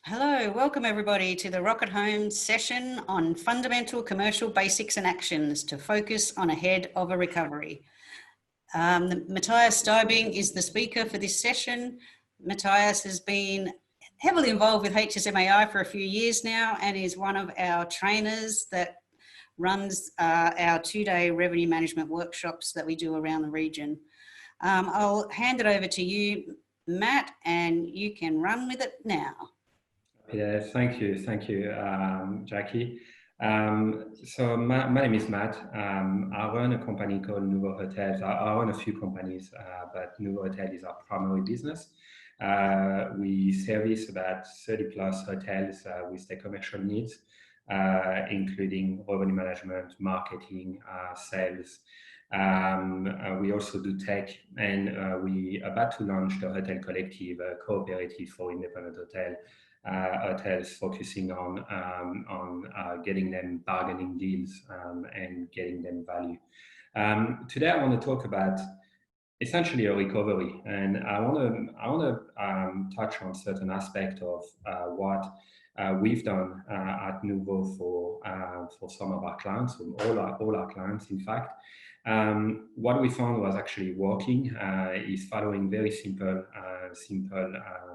Hello, welcome everybody to the Rocket Home session on fundamental commercial basics and actions to focus on ahead of a recovery. Matthias Dybing is the speaker for this session. Matthias has been heavily involved with HSMAI for a few years now and is one of our trainers that runs our two-day revenue management workshops that we do around the region. I'll hand it over to you, Matt, and you can run with it now. Yeah, thank you, Jackie. So my name is Matt. I run a company called Nuvho Hotels. I run a few companies, but Nuvho Hotel is our primary business. We service about 30 plus hotels with their commercial needs, including revenue management, marketing, sales. We also do tech, and we are about to launch the Hotel Collective, a cooperative for independent hotels focusing on getting them bargaining deals and getting them value. Today I want to talk about essentially a recovery, and I want to touch on certain aspect of what we've done at Nuvho for some of our clients, all our clients in fact. What we found was actually working is following very simple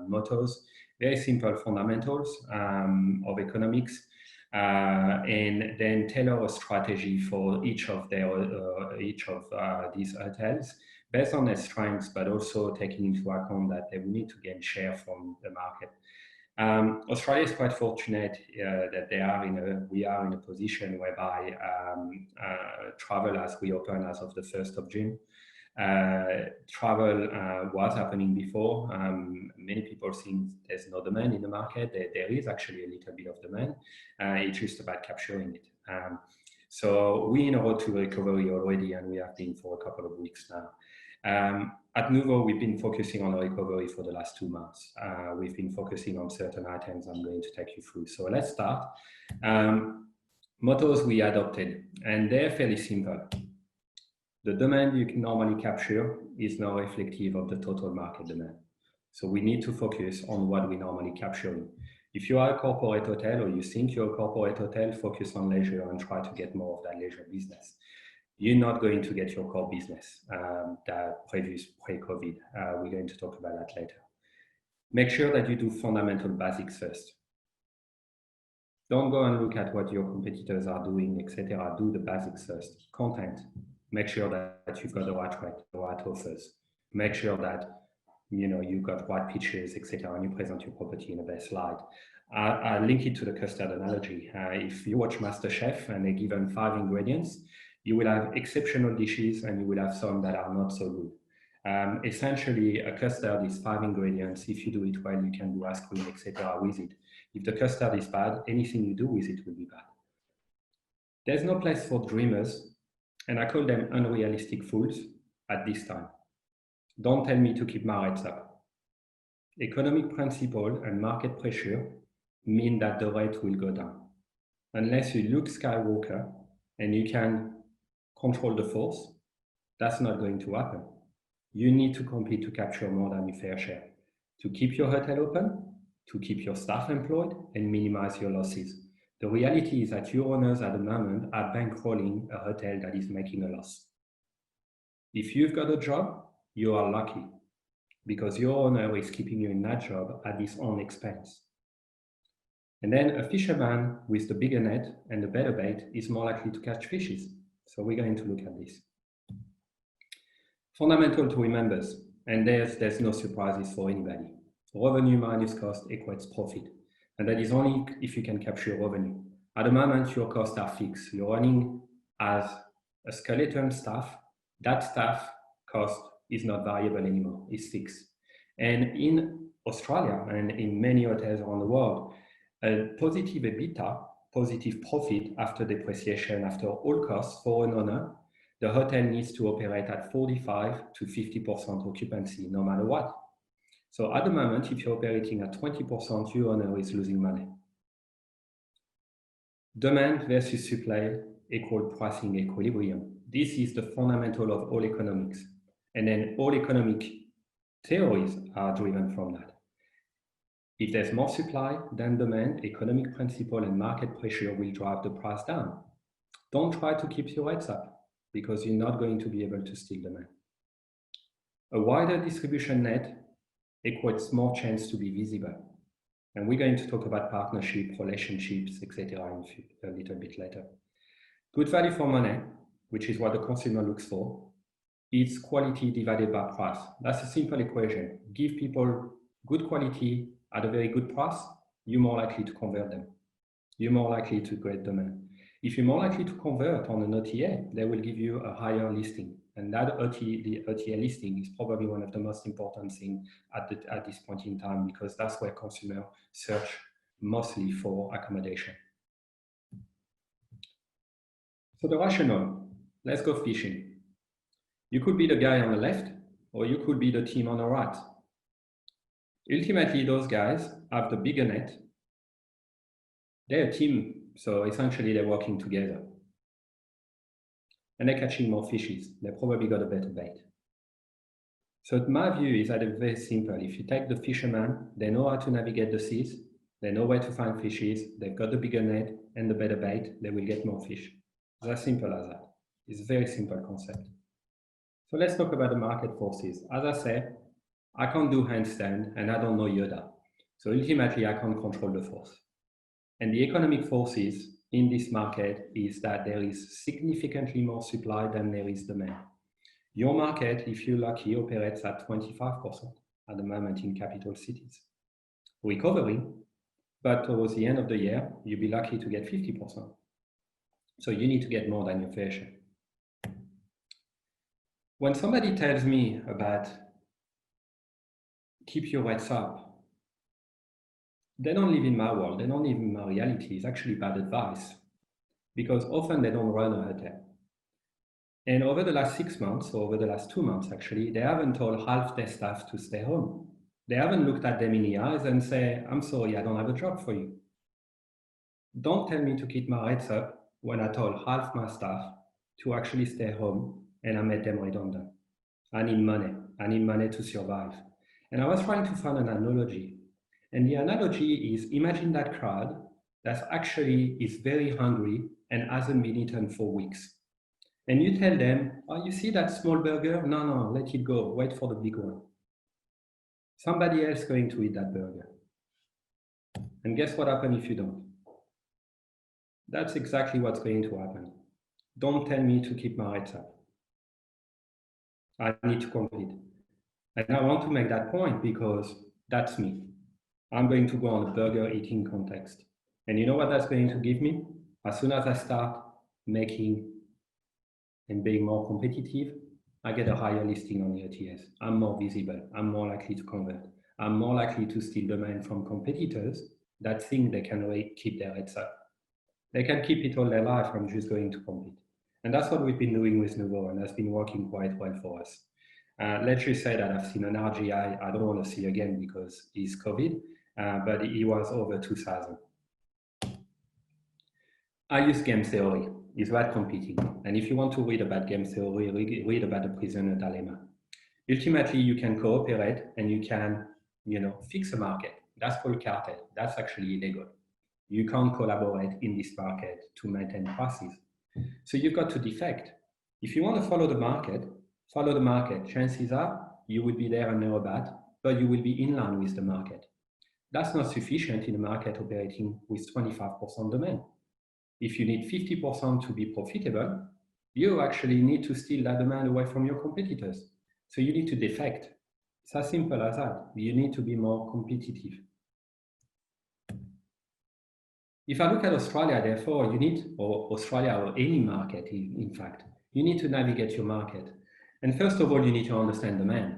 mottos, very simple fundamentals of economics, and then tailor a strategy for each of these hotels based on their strengths, but also taking into account that they will need to gain share from the market. Australia is quite fortunate that we are in a position whereby travel has reopened as of the 1st of June. Travel was happening before. Many people think there's no demand in the market. There is actually a little bit of demand. It's just about capturing it. So we're in a road to recovery already, and we have been for a couple of weeks now. At Nuvho, we've been focusing on recovery for the last 2 months. We've been focusing on certain items I'm going to take you through. So let's start. Mottos we adopted, and they're fairly simple. The demand you can normally capture is not reflective of the total market demand. So we need to focus on what we normally capture. If you are a corporate hotel or you think you're a corporate hotel, focus on leisure and try to get more of that leisure business. You're not going to get your core business that pre-COVID. We're going to talk about that later. Make sure that you do fundamental basics first. Don't go and look at what your competitors are doing, etc. Do the basics first. Content. Make sure that you've got the right rate, the right offers. Make sure that you've got right pictures, etc. and you present your property in the best light. I link it to the custard analogy. If you watch MasterChef and they're given 5 ingredients, you will have exceptional dishes and you will have some that are not so good. Essentially, a custard is 5 ingredients. If you do it well, you can do ice cream, etc. with it. If the custard is bad, anything you do with it will be bad. There's no place for dreamers, and I call them unrealistic fools at this time. Don't tell me to keep my rates up. Economic principle and market pressure mean that the rate will go down. Unless you Luke Skywalker and you can control the force, that's not going to happen. You need to compete to capture more than your fair share, to keep your hotel open, to keep your staff employed and minimize your losses. The reality is that your owners at the moment are bankrolling a hotel that is making a loss. If you've got a job, you are lucky because your owner is keeping you in that job at his own expense. And then a fisherman with the bigger net and the better bait is more likely to catch fishes. So we're going to look at this. Fundamental to remember, and there's no surprises for anybody. Revenue minus cost equates profit. And that is only if you can capture revenue. At the moment, your costs are fixed. You're running as a skeleton staff. That staff cost is not variable anymore, it's fixed. And in Australia and in many hotels around the world, a positive EBITDA, positive profit after depreciation, after all costs for an owner, the hotel needs to operate at 45 to 50% occupancy, no matter what. So at the moment, if you're operating at 20%, your owner is losing money. Demand versus supply equal pricing equilibrium. This is the fundamental of all economics. And then all economic theories are driven from that. If there's more supply than demand, economic principle and market pressure will drive the price down. Don't try to keep your rates up because you're not going to be able to steal demand. A wider distribution net equates more chance to be visible. And we're going to talk about partnership, relationships, etc. a little bit later. Good value for money, which is what the consumer looks for, is quality divided by price. That's a simple equation. Give people good quality at a very good price, you're more likely to convert them. You're more likely to create demand. If you're more likely to convert on an OTA, they will give you a higher listing. And that the OTA listing is probably one of the most important things at this point in time, because that's where consumers search mostly for accommodation. So the rationale, let's go fishing. You could be the guy on the left, or you could be the team on the right. Ultimately, those guys have the bigger net. They're a team, so essentially they're working together. And they're catching more fishes. They probably got a better bait. So my view is that it's very simple. If you take the fisherman, they know how to navigate the seas, they know where to find fishes, they've got the bigger net and the better bait, they will get more fish. It's as simple as that. It's a very simple concept. So let's talk about the market forces. As I said, I can't do handstand and I don't know Yoda. So ultimately I can't control the force. And the economic forces in this market is that there is significantly more supply than there is demand. Your market, if you're lucky, operates at 25% at the moment in capital cities. Recovering, but towards the end of the year, you'll be lucky to get 50%. So you need to get more than your fair share. When somebody tells me about keep your rates up, they don't live in my world, they don't live in my reality. It's actually bad advice, because often they don't run a hotel. And over the last 6 months, or over the last 2 months actually, they haven't told half their staff to stay home. They haven't looked at them in the eyes and say, I'm sorry, I don't have a job for you. Don't tell me to keep my rates up when I told half my staff to actually stay home and I made them redundant. I need money to survive. And I was trying to find an analogy. And the analogy is, imagine that crowd that actually is very hungry and hasn't been eaten for weeks. And you tell them, oh, you see that small burger? No, let it go. Wait for the big one. Somebody else is going to eat that burger. And guess what happens if you don't? That's exactly what's going to happen. Don't tell me to keep my rates up. I need to compete. And I want to make that point because that's me. I'm going to go on a burger eating context. And you know what that's going to give me? As soon as I start making and being more competitive, I get a higher listing on the OTS. I'm more visible. I'm more likely to convert. I'm more likely to steal demand from competitors that think they can keep their rates up. They can keep it all their life. I'm just going to compete. And that's what we've been doing with Nuvho, and that's been working quite well for us. Let's just say that I've seen an RGI I don't want to see again because he's COVID, but he was over 2,000. I use game theory. It's about competing. And if you want to read about game theory, read about the prisoner dilemma. Ultimately, you can cooperate and you can, fix a market. That's called cartel. That's actually illegal. You can't collaborate in this market to maintain prices. So you've got to defect. If you want to follow the market. Chances are you will be there and thereabout, but you will be in line with the market. That's not sufficient in a market operating with 25% demand. If you need 50% to be profitable, you actually need to steal that demand away from your competitors. So you need to defect. It's as simple as that. You need to be more competitive. If I look at Australia, therefore, Australia or any market, in fact, you need to navigate your market. And first of all, you need to understand demand.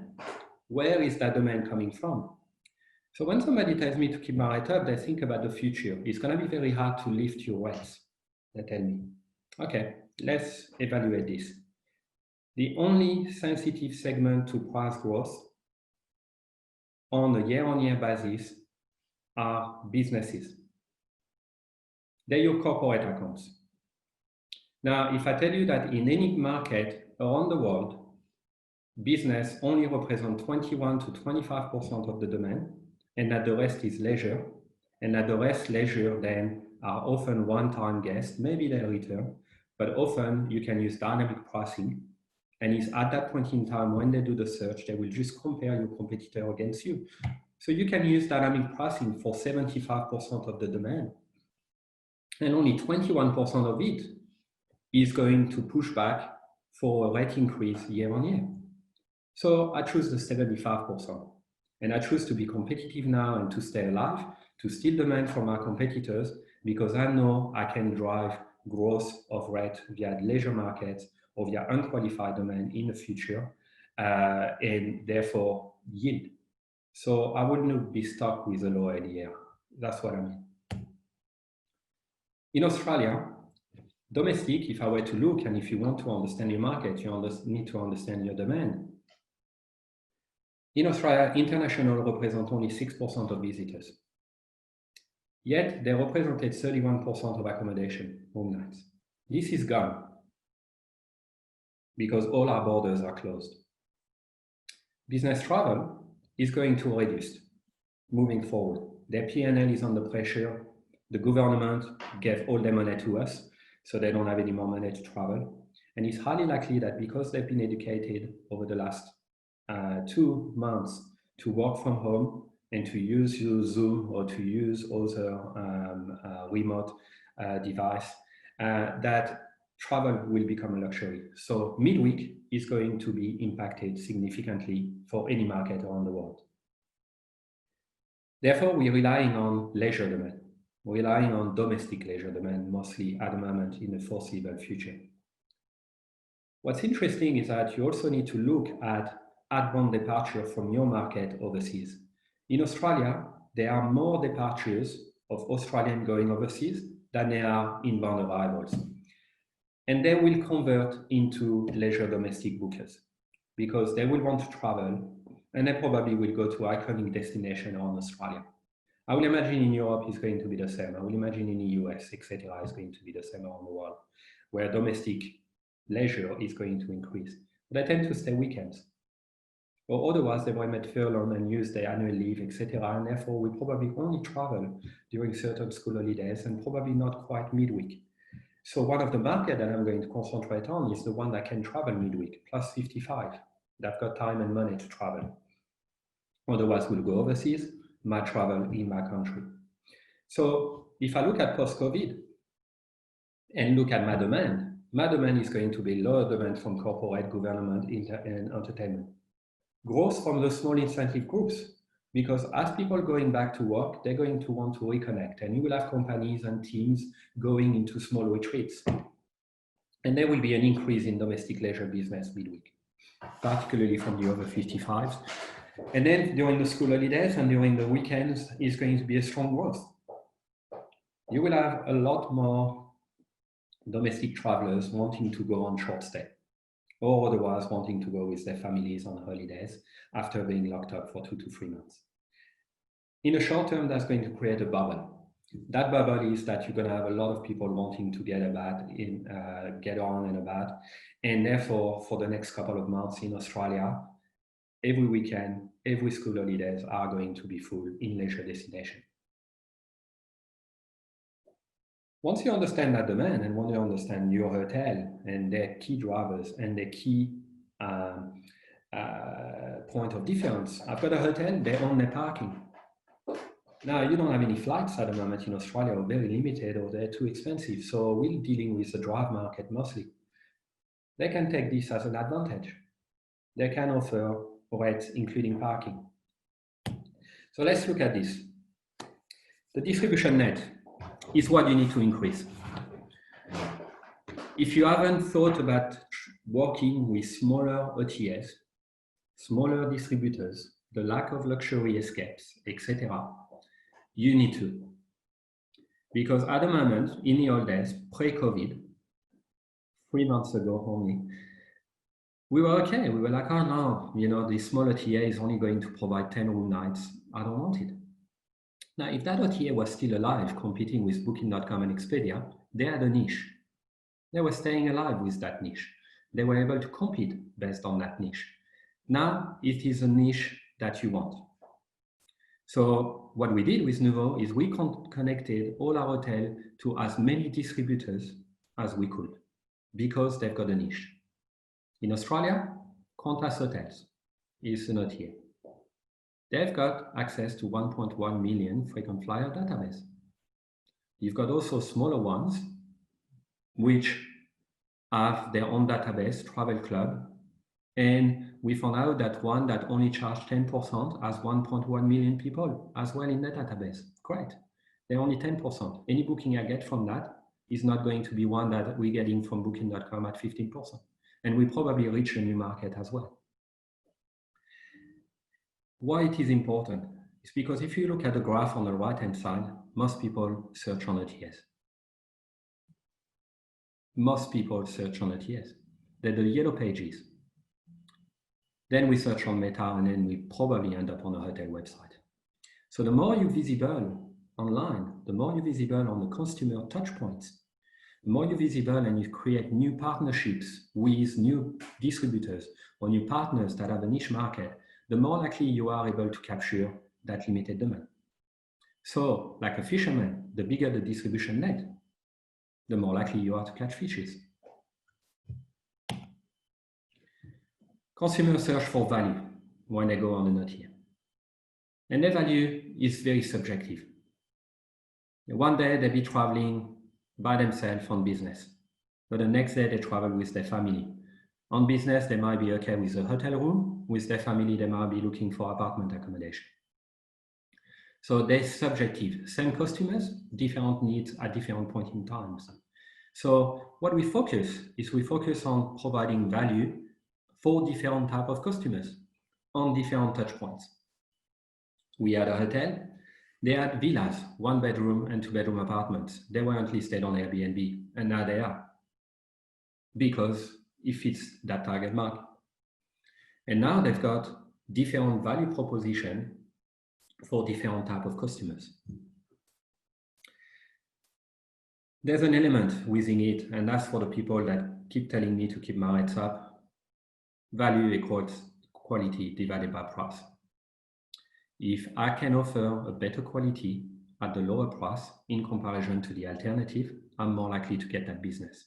Where is that demand coming from? So when somebody tells me to keep my rate up, they think about the future. It's going to be very hard to lift your rates. They tell me, okay, let's evaluate this. The only sensitive segment to price growth on a year-on-year basis are businesses. They're your corporate accounts. Now, if I tell you that in any market around the world, business only represents 21 to 25% of the demand, and that the rest is leisure, and that the rest leisure then are often one-time guests, maybe they return, but often you can use dynamic pricing. And it's at that point in time when they do the search, they will just compare your competitor against you. So you can use dynamic pricing for 75% of the demand. And only 21% of it is going to push back for a rate increase year on year. So I choose the 75%. And I choose to be competitive now and to stay alive, to steal demand from our competitors, because I know I can drive growth of rate via leisure markets or via unqualified demand in the future, and therefore yield. So I would not be stuck with a low ADR. That's what I mean. In Australia, domestic, if I were to look, and if you want to understand your market, you need to understand your demand. In Australia, international represent only 6% of visitors. Yet they represented 31% of accommodation room nights. This is gone because all our borders are closed. Business travel is going to reduce moving forward. Their P&L is under pressure. The government gave all their money to us, so they don't have any more money to travel. And it's highly likely that because they've been educated over the last 2 months to work from home and to use Zoom or to use other remote device, that travel will become a luxury. So midweek is going to be impacted significantly for any market around the world. Therefore, we're relying on leisure demand. We're relying on domestic leisure demand mostly at the moment in the foreseeable future. What's interesting is that you also need to look at outbound departure from your market overseas. In Australia, there are more departures of Australians going overseas than there are inbound arrivals. And they will convert into leisure domestic bookers because they will want to travel and they probably will go to iconic destination around Australia. I will imagine in Europe it's going to be the same. I will imagine in the US, etc., is going to be the same around the world, where domestic leisure is going to increase. But they tend to stay weekends. Or otherwise, they might furlough and use their annual leave, etc. And therefore, we probably only travel during certain school holidays and probably not quite midweek. So one of the markets that I'm going to concentrate on is the one that can travel midweek, plus 55. They've got time and money to travel. Otherwise, we'll go overseas, might travel in my country. So if I look at post-COVID and look at my demand is going to be lower demand from corporate, government, and entertainment. Growth from the small incentive groups, because as people going back to work, they're going to want to reconnect, and you will have companies and teams going into small retreats. And there will be an increase in domestic leisure business midweek, particularly from the over 55s. And then during the school holidays and during the weekends is going to be a strong growth. You will have a lot more domestic travelers wanting to go on short stay, or otherwise wanting to go with their families on holidays after being locked up for 2 to 3 months. In the short term, that's going to create a bubble. That bubble is that you're going to have a lot of people wanting to get on and about. And therefore, for the next couple of months in Australia, every weekend, every school holidays are going to be full in leisure destination. Once you understand that demand and once you understand your hotel and their key drivers and their key point of difference, I've got a hotel, they own their parking. Now, you don't have any flights at the moment in Australia, or very limited, or they're too expensive. So we're dealing with the drive market mostly. They can take this as an advantage. They can offer rates, including parking. So let's look at this. The distribution net is what you need to increase. If you haven't thought about working with smaller OTAs, smaller distributors, the lack of luxury escapes, etc., you need to. Because at the moment, in the old days, pre-COVID, 3 months ago only, we were okay. We were like, oh no, you know, the small OTA is only going to provide 10 room nights. I don't want it. Now, if that OTA was still alive, competing with Booking.com and Expedia, they had a niche. They were staying alive with that niche. They were able to compete based on that niche. Now, it is a niche that you want. So what we did with Nuvho is we connected all our hotels to as many distributors as we could, because they've got a niche. In Australia, Qantas Hotels is an OTA. They've got access to 1.1 million frequent flyer database. You've got also smaller ones, which have their own database, Travel Club. And we found out that one that only charged 10% has 1.1 million people as well in the database. Great. They're only 10%. Any booking I get from that is not going to be one that we're getting from booking.com at 15%. And we probably reach a new market as well. Why it is important is because if you look at the graph on the right-hand side, most people search on OTAs. Most people search on OTAs. They're the yellow pages. Then we search on Meta, and then we probably end up on a hotel website. So the more you're visible online, the more you're visible on the customer touch points, the more you're visible and you create new partnerships with new distributors or new partners that have a niche market, the more likely you are able to capture that limited demand. So like a fisherman, the bigger the distribution net, the more likely you are to catch fishes. Consumers search for value when they go on an OTA. And their value is very subjective. One day they'll be traveling by themselves on business, but the next day they travel with their family. On business, they might be okay with a hotel room. With their family, they might be looking for apartment accommodation. So they're subjective. Same customers, different needs at different points in times. So what we focus on providing value for different type of customers on different touch points. We had a hotel, they had villas, 1-bedroom and 2-bedroom apartments. They weren't listed on Airbnb, and now they are, because it fits that target market. And now they've got different value proposition for different type of customers. There's an element within it, and that's for the people that keep telling me to keep my rates up. Value equals quality divided by price. If I can offer a better quality at the lower price in comparison to the alternative, I'm more likely to get that business.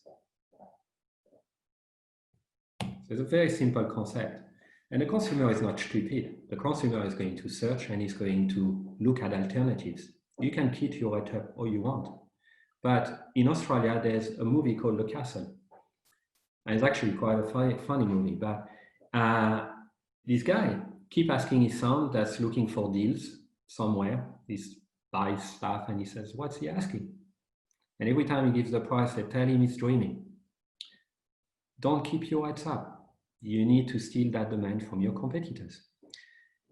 So it's a very simple concept. And the consumer is not stupid. The consumer is going to search and is going to look at alternatives. You can keep your rate up all you want. But in Australia, there's a movie called The Castle. And it's actually quite a funny movie, but this guy keep asking his son that's looking for deals somewhere. He buys stuff and he says, what's he asking? And every time he gives the price, they tell him he's dreaming. Don't keep your rates up. You need to steal that demand from your competitors.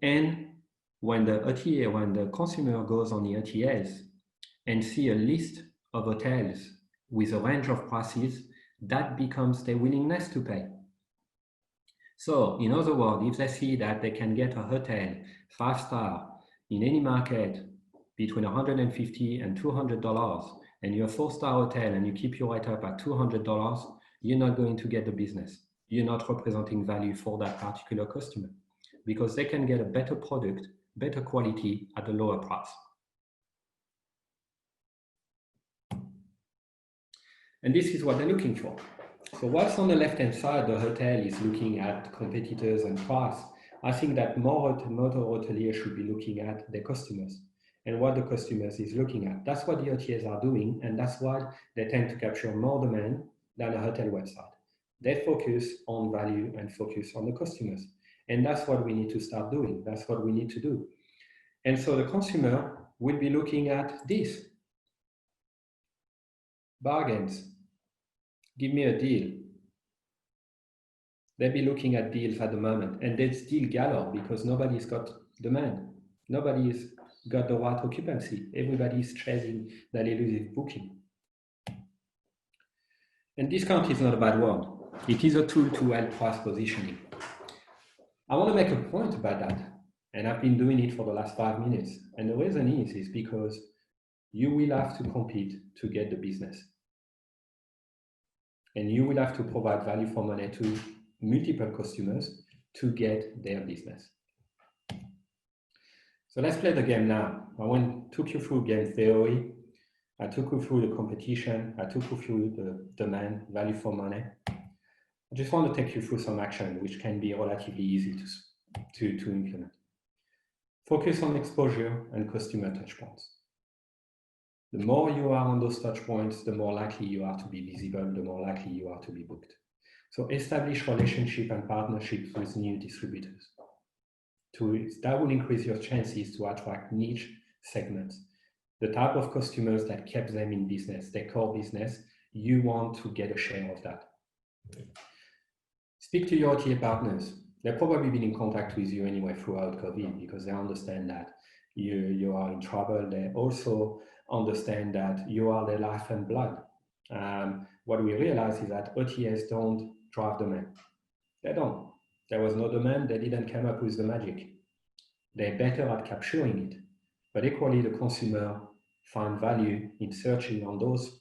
And when the consumer goes on the OTAs and see a list of hotels with a range of prices, that becomes their willingness to pay. So in other words, if they see that they can get a hotel 5-star in any market between $150 and $200, and you're a 4-star hotel and you keep your rate up at $200, you're not going to get the business. You're not representing value for that particular customer, because they can get a better product, better quality at a lower price. And this is what they're looking for. So whilst on the left-hand side, the hotel is looking at competitors and price, I think that more hoteliers should be looking at their customers and what the customers is looking at. That's what the OTAs are doing, and that's why they tend to capture more demand than a hotel website. They focus on value and focus on the customers. And that's what we need to start doing. That's what we need to do. And so the consumer will be looking at this. Bargains. Give me a deal. They'll be looking at deals at the moment, and there's deal galore because nobody's got demand. Nobody's got the right occupancy. Everybody's chasing that elusive booking. And discount is not a bad word. It is a tool to help price positioning. I want to make a point about that, and I've been doing it for the last 5 minutes. And the reason is because you will have to compete to get the business. And you will have to provide value for money to multiple customers to get their business. So let's play the game now. Took you through game theory. I took you through the competition. I took you through the demand, value for money. I just want to take you through some action which can be relatively easy to implement. Focus on exposure and customer touchpoints. The more you are on those touchpoints, the more likely you are to be visible, the more likely you are to be booked. So establish relationship and partnerships with new distributors. That will increase your chances to attract niche segments. The type of customers that kept them in business, their core business, you want to get a share of that. Speak to your OTA partners. They've probably been in contact with you anyway throughout COVID because they understand that you are in trouble. They also understand that you are their life and blood. What we realize is that OTAs don't drive demand. They don't. There was no demand, they didn't come up with the magic. They're better at capturing it, but equally the consumer find value in searching on those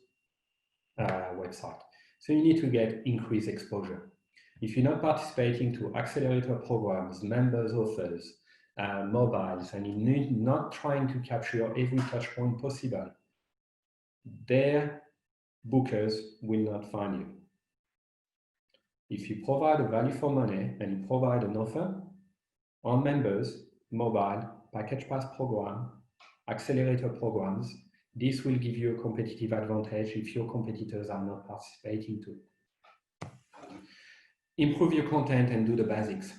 websites. So you need to get increased exposure. If you're not participating to accelerator programs, members offers, mobiles, and you're not trying to capture every touch point possible, their bookers will not find you. If you provide a value for money and you provide an offer on members, mobile, package pass program, accelerator programs, this will give you a competitive advantage if your competitors are not participating to it. Improve your content and do the basics.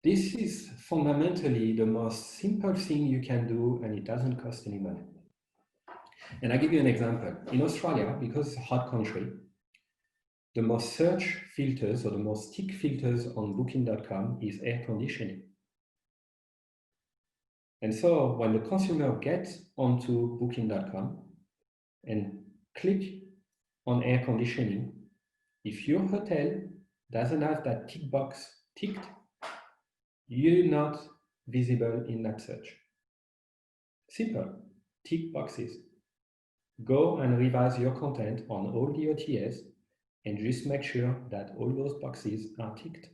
This is fundamentally the most simple thing you can do, and it doesn't cost any money. And I'll give you an example. In Australia, because it's a hot country, the most search filters or the most tick filters on booking.com is air conditioning. And so when the consumer gets onto booking.com and click on air conditioning, if your hotel doesn't have that tick box ticked, you're not visible in that search. Simple, tick boxes. Go and revise your content on all the OTAs and just make sure that all those boxes are ticked.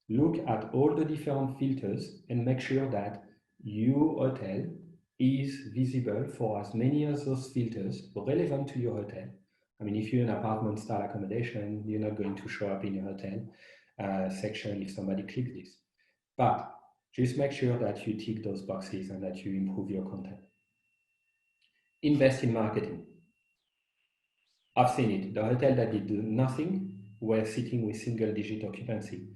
Look at all the different filters and make sure that your hotel is visible for as many of those filters relevant to your hotel. I mean, if you're in apartment style accommodation, you're not going to show up in your hotel section if somebody clicks this. But just make sure that you tick those boxes and that you improve your content. Invest in marketing. I've seen it. The hotel that did nothing were sitting with single-digit occupancy.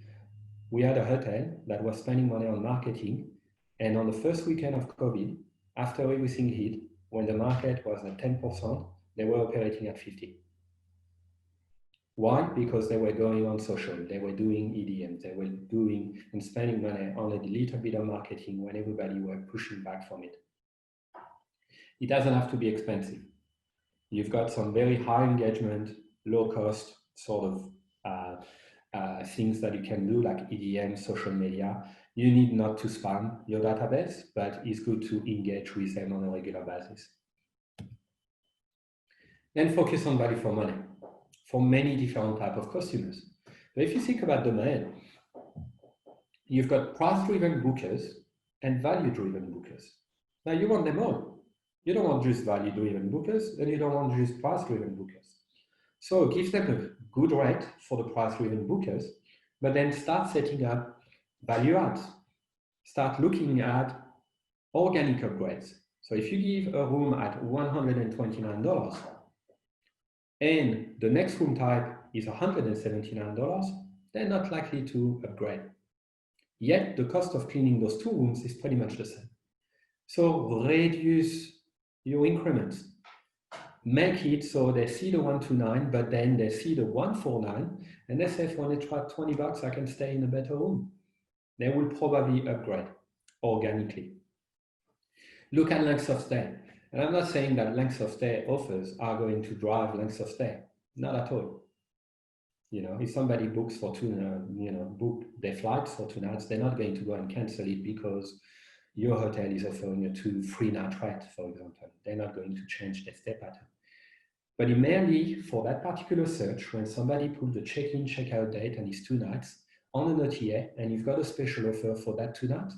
We had a hotel that was spending money on marketing, and on the first weekend of COVID, after everything hit, when the market was at 10%, they were operating at 50%. Why? Because they were going on social, they were doing EDM, they were doing and spending money on a little bit of marketing when everybody were pushing back from it. It doesn't have to be expensive. You've got some very high engagement, low cost sort of things that you can do like EDM, social media. You need not to spam your database, but it's good to engage with them on a regular basis. Then focus on value for money for many different types of customers. But if you think about demand, you've got price-driven bookers and value-driven bookers. Now you want them all. You don't want just value-driven bookers, and you don't want just price-driven bookers. So give them a good rate for the price-driven bookers, but then start setting up value adds. Start looking at organic upgrades. So if you give a room at $129 and the next room type is $179, they're not likely to upgrade. Yet the cost of cleaning those two rooms is pretty much the same. So reduce your increments. Make it so they see the 129, but then they see the 149, and they say, for an extra $20, I can stay in a better room. They will probably upgrade organically. Look at length of stay. And I'm not saying that length of stay offers are going to drive length of stay. Not at all. You know, if somebody books for book their flights for 2 nights, they're not going to go and cancel it because your hotel is offering a 2-3 night rate, for example. They're not going to change their stay pattern. But it may be for that particular search, when somebody put the check-in, check-out date and it's 2 nights on an OTA, and you've got a special offer for that 2 nights,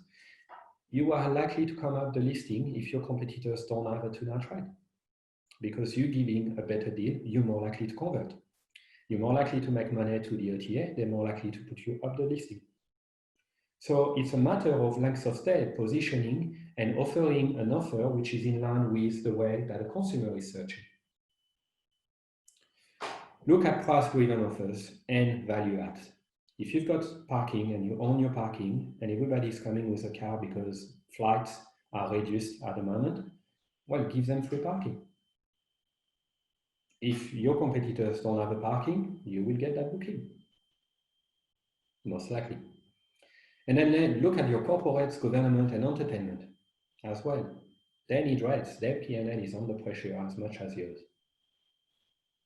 you are likely to come up the listing if your competitors don't have a tune-out rate. Because you giving a better deal, you're more likely to convert. You're more likely to make money to the OTA, they're more likely to put you up the listing. So it's a matter of length of stay, positioning, and offering an offer which is in line with the way that a consumer is searching. Look at price-driven offers and value adds. If you've got parking and you own your parking and everybody's coming with a car because flights are reduced at the moment, well, give them free parking. If your competitors don't have a parking, you will get that booking, most likely. And then look at your corporates, government, and entertainment as well. They need rates. Their P&L is under pressure as much as yours.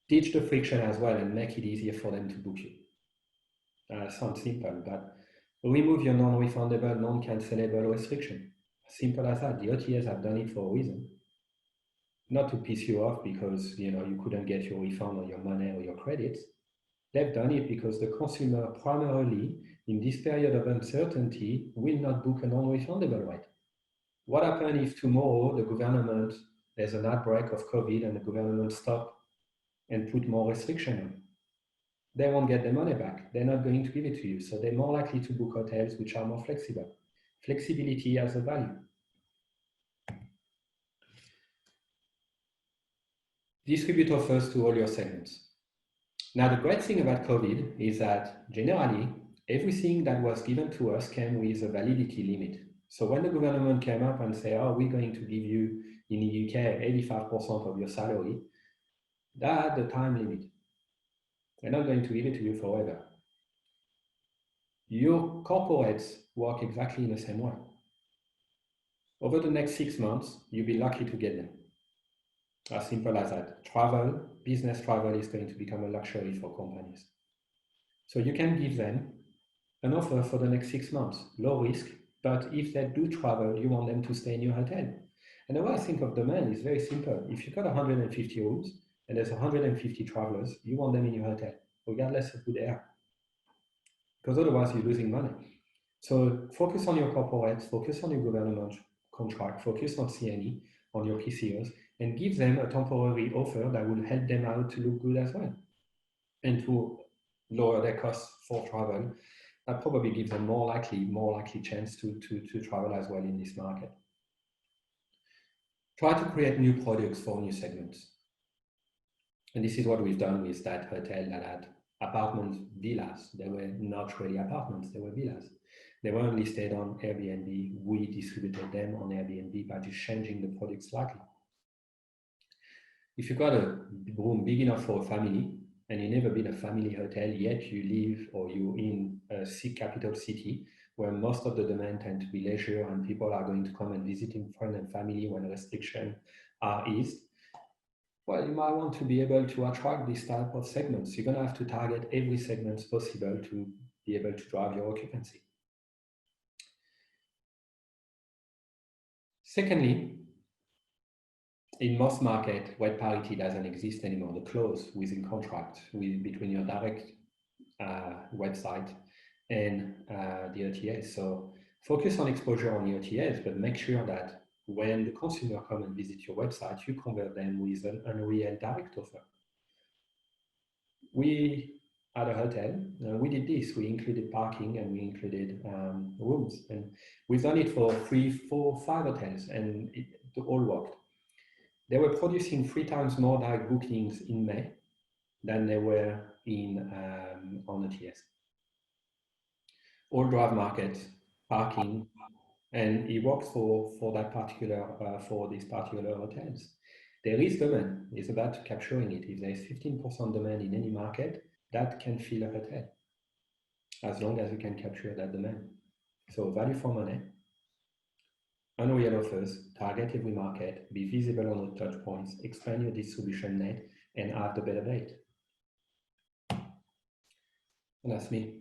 Teach the friction as well and make it easier for them to book you. Sounds simple, but remove your non-refundable, non-cancelable restriction. Simple as that. The OTAs have done it for a reason. Not to piss you off because you couldn't get your refund or your money or your credits. They've done it because the consumer primarily in this period of uncertainty will not book a non-refundable rate. What happens if tomorrow the government, there's an outbreak of COVID and the government stop and put more restriction on? They won't get their money back. They're not going to give it to you. So they're more likely to book hotels which are more flexible. Flexibility has a value. Distribute offers to all your segments. Now, the great thing about COVID is that generally, everything that was given to us came with a validity limit. So when the government came up and said, oh, we're going to give you in the UK 85% of your salary, that had the time limit. They're not going to give it to you forever. Your corporates work exactly in the same way. Over the next 6 months, you'll be lucky to get them. As simple as that. Travel, business travel is going to become a luxury for companies. So you can give them an offer for the next 6 months, low risk, but if they do travel, you want them to stay in your hotel. And the way I think of demand is very simple. If you've got 150 rooms and there's 150 travelers, you want them in your hotel, regardless of who they are. Because otherwise you're losing money. So focus on your corporates, focus on your government contract, focus on CNE, on your PCOs, and give them a temporary offer that will help them out to look good as well. And to lower their costs for travel, that probably gives them more likely chance to travel as well in this market. Try to create new products for new segments. And this is what we've done with that hotel that had apartment villas. They were not really apartments, they were villas. They were only stayed on Airbnb. We distributed them on Airbnb by just changing the product slightly. If you've got a room big enough for a family, and you've never been a family hotel, yet you live or you're in a capital city where most of the demand tend to be leisure and people are going to come and visiting friends and family when restrictions are eased, well, you might want to be able to attract this type of segments. You're going to have to target every segment possible to be able to drive your occupancy. Secondly, in most markets, rate parity doesn't exist anymore. The clause within contract between your direct website and the OTAs. So focus on exposure on the OTAs, but make sure that when the consumer come and visit your website, you convert them with an unreal direct offer. We at a hotel, we did this. We included parking and we included rooms, and we've done it for 3, 4, 5 hotels, and it all worked. They were producing 3 times more direct bookings in May than they were in on OTAs. All drive markets, parking, and it works for that particular for these particular hotels. There is demand. It's about capturing it. If there's 15% demand in any market, that can fill a hotel, as long as you can capture that demand. So value for money, unreal offers, target every market, be visible on the touch points, expand your distribution net, and have the better date. And that's me.